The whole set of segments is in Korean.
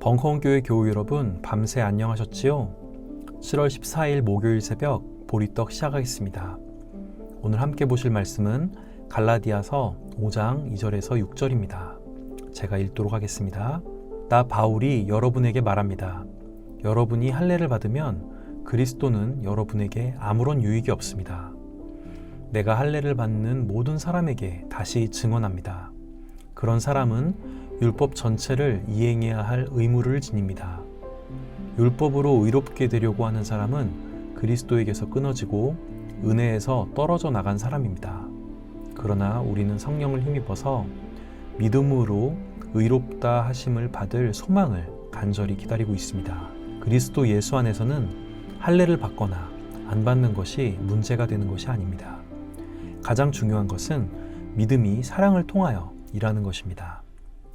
벙커원교회 교우 여러분, 밤새 안녕하셨지요? 7월 14일 목요일 새벽 보리떡 시작하겠습니다. 오늘 함께 보실 말씀은 갈라디아서 5장 2절에서 6절입니다. 제가 읽도록 하겠습니다. 나 바울이 여러분에게 말합니다. 여러분이 할례를 받으면 그리스도는 여러분에게 아무런 유익이 없습니다. 내가 할례를 받는 모든 사람에게 다시 증언합니다. 그런 사람은 율법 전체를 이행해야 할 의무를 지닙니다. 율법으로 의롭게 되려고 하는 사람은 그리스도에게서 끊어지고 은혜에서 떨어져 나간 사람입니다. 그러나 우리는 성령을 힘입어서 믿음으로 의롭다 하심을 받을 소망을 간절히 기다리고 있습니다. 그리스도 예수 안에서는 할례를 받거나 안 받는 것이 문제가 되는 것이 아닙니다. 가장 중요한 것은 믿음이 사랑을 통하여 일하는 것입니다.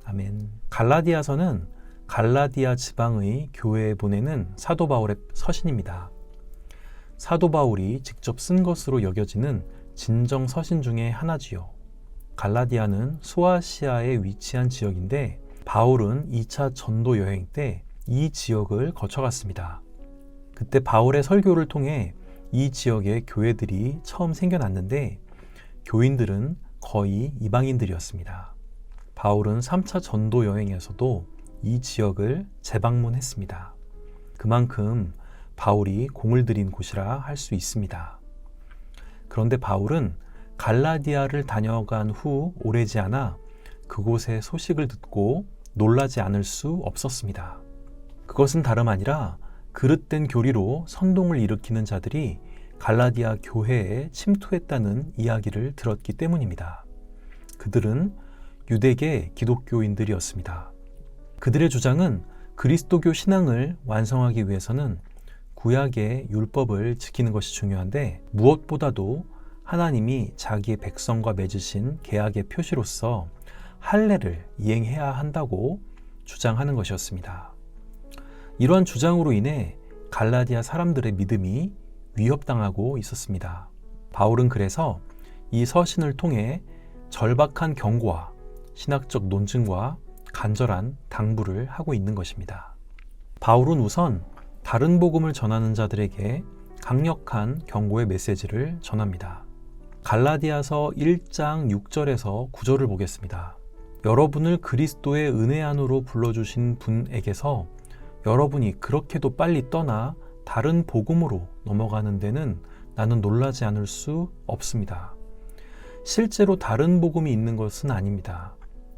아멘. 갈라디아서는 갈라디아 지방의 교회에 보내는 사도 바울의 서신입니다. 사도 바울이 직접 쓴 것으로 여겨지는 진정 서신 중에 하나지요. 갈라디아는 소아시아에 위치한 지역인데 바울은 2차 전도 여행 때 이 지역을 거쳐갔습니다. 그때 바울의 설교를 통해 이 지역에 교회들이 처음 생겨났는데 교인들은 거의 이방인들이었습니다. 바울은 3차 전도 여행에서도 이 지역을 재방문했습니다. 그만큼 바울이 공을 들인 곳이라 할 수 있습니다. 그런데 바울은 갈라디아를 다녀간 후 오래지 않아 그곳의 소식을 듣고 놀라지 않을 수 없었습니다. 그것은 다름 아니라 그릇된 교리로 선동을 일으키는 자들이 갈라디아 교회에 침투했다는 이야기를 들었기 때문입니다. 그들은 유대계 기독교인들이었습니다. 그들의 주장은 그리스도교 신앙을 완성하기 위해서는 구약의 율법을 지키는 것이 중요한데 무엇보다도 하나님이 자기의 백성과 맺으신 계약의 표시로서 할례를 이행해야 한다고 주장하는 것이었습니다. 이러한 주장으로 인해 갈라디아 사람들의 믿음이 위협당하고 있었습니다. 바울은 그래서 이 서신을 통해 절박한 경고와 신학적 논증과 간절한 당부를 하고 있는 것입니다. 바울은 우선 다른 복음을 전하는 자들에게 강력한 경고의 메시지를 전합니다. 갈라디아서 1장 6절에서 9절을 보겠습니다. 여러분을 그리스도의 은혜 안으로 불러주신 분에게서 여러분이 그렇게도 빨리 떠나 다른 복음으로 넘어가는 데는 나는 놀라지 않을 수 없습니다. 실제로 다른 복음이 있는 것은 아닙니다.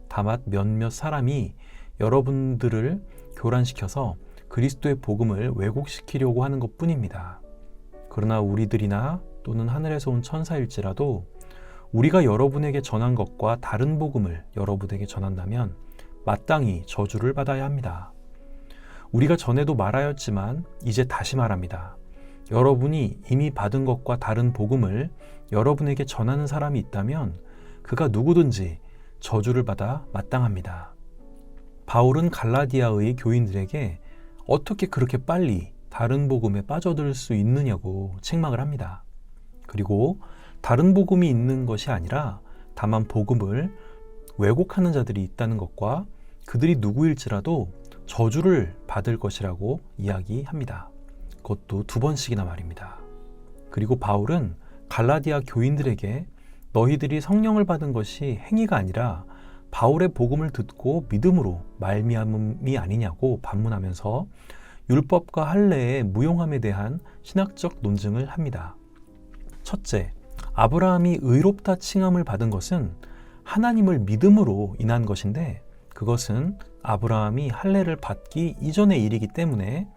다만 몇몇 사람이 여러분들을 교란시켜서 그리스도의 복음을 왜곡시키려고 하는 것뿐입니다. 그러나 우리들이나 또는 하늘에서 온 천사일지라도 우리가 여러분에게 전한 것과 다른 복음을 여러분에게 전한다면 마땅히 저주를 받아야 합니다. 우리가 전에도 말하였지만 이제 다시 말합니다. 여러분이 이미 받은 것과 다른 복음을 여러분에게 전하는 사람이 있다면 그가 누구든지 저주를 받아 마땅합니다. 바울은 갈라디아의 교인들에게 어떻게 그렇게 빨리 다른 복음에 빠져들 수 있느냐고 책망을 합니다. 그리고 다른 복음이 있는 것이 아니라 다만 복음을 왜곡하는 자들이 있다는 것과 그들이 누구일지라도 저주를 받을 것이라고 이야기합니다. 그것도 2번씩이나 말입니다. 그리고 바울은 갈라디아 교인들에게 너희들이 성령을 받은 것이 행위가 아니라 바울의 복음을 듣고 믿음으로 말미암음이 아니냐고 반문하면서 율법과 할례의 무용함에 대한 신학적 논증을 합니다. 첫째, 아브라함이 의롭다 칭함을 받은 것은 하나님을 믿음으로 인한 것인데 그것은 아브라함이 할례를 받기 이전의 일이기 때문에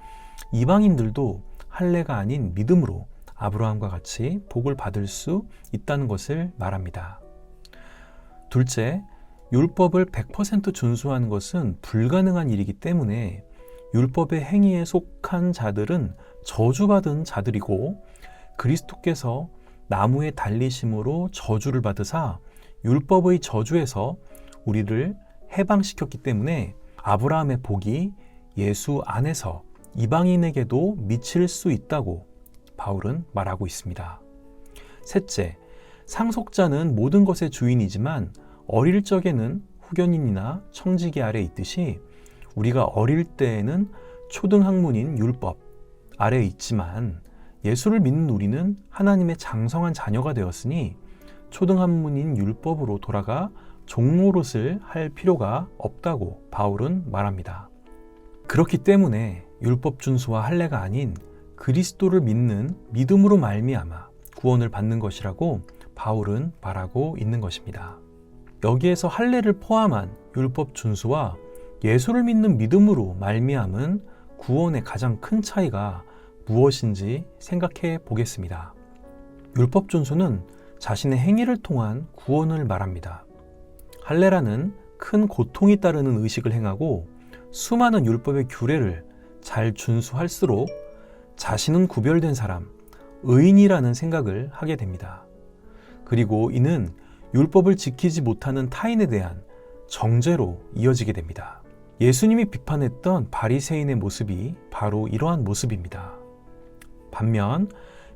이방인들도 할례가 아닌 믿음으로 아브라함과 같이 복을 받을 수 있다는 것을 말합니다. 둘째, 율법을 100% 준수하는 것은 불가능한 일이기 때문에 율법의 행위에 속한 자들은 저주받은 자들이고 그리스도께서 나무에 달리심으로 저주를 받으사 율법의 저주에서 우리를 해방시켰기 때문에 아브라함의 복이 예수 안에서 이방인에게도 미칠 수 있다고 바울은 말하고 있습니다. 셋째, 상속자는 모든 것의 주인이지만 어릴 적에는 후견인이나 청지기 아래 있듯이 우리가 어릴 때에는 초등학문인 율법 아래 있지만 예수를 믿는 우리는 하나님의 장성한 자녀가 되었으니 초등학문인 율법으로 돌아가 종노릇을 할 필요가 없다고 바울은 말합니다. 그렇기 때문에 율법 준수와 할례가 아닌 그리스도를 믿는 믿음으로 말미암아 구원을 받는 것이라고 바울은 말하고 있는 것입니다. 여기에서 할례를 포함한 율법 준수와 예수를 믿는 믿음으로 말미암은 구원의 가장 큰 차이가 무엇인지 생각해 보겠습니다. 율법 준수는 자신의 행위를 통한 구원을 말합니다. 할례라는 큰 고통이 따르는 의식을 행하고 수많은 율법의 규례를 잘 준수할수록 자신은 구별된 사람, 의인이라는 생각을 하게 됩니다. 그리고 이는 율법을 지키지 못하는 타인에 대한 정죄로 이어지게 됩니다. 예수님이 비판했던 바리새인의 모습이 바로 이러한 모습입니다. 반면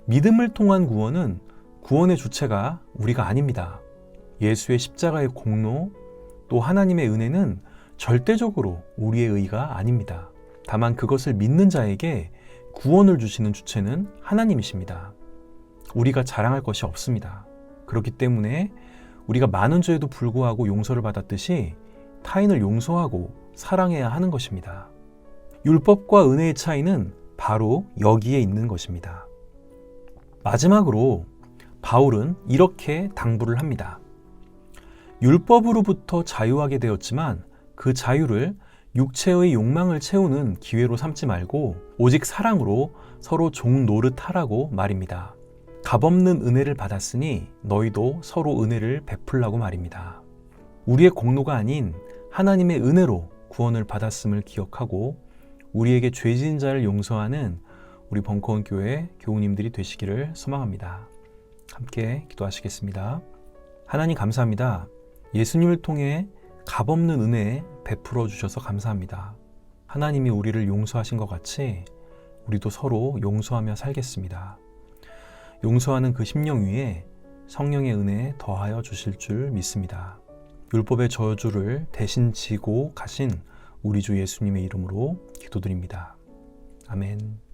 믿음을 통한 구원은 구원의 주체가 우리가 아닙니다. 예수의 십자가의 공로 또 하나님의 은혜는 절대적으로 우리의 의가 아닙니다. 다만 그것을 믿는 자에게 구원을 주시는 주체는 하나님이십니다. 우리가 자랑할 것이 없습니다. 그렇기 때문에 우리가 많은 죄에도 불구하고 용서를 받았듯이 타인을 용서하고 사랑해야 하는 것입니다. 율법과 은혜의 차이는 바로 여기에 있는 것입니다. 마지막으로 바울은 이렇게 당부를 합니다. 율법으로부터 자유하게 되었지만 그 자유를 육체의 욕망을 채우는 기회로 삼지 말고 오직 사랑으로 서로 종 노릇하라고 말입니다. 값없는 은혜를 받았으니 너희도 서로 은혜를 베풀라고 말입니다. 우리의 공로가 아닌 하나님의 은혜로 구원을 받았음을 기억하고 우리에게 죄 지은 자를 용서하는 우리 벙커원 교회 교우님들이 되시기를 소망합니다. 함께 기도하시겠습니다. 하나님 감사합니다. 예수님을 통해 값없는 은혜 베풀어 주셔서 감사합니다. 하나님이 우리를 용서하신 것 같이 우리도 서로 용서하며 살겠습니다. 용서하는 그 심령 위에 성령의 은혜 더하여 주실 줄 믿습니다. 율법의 저주를 대신 지고 가신 우리 주 예수님의 이름으로 기도드립니다. 아멘.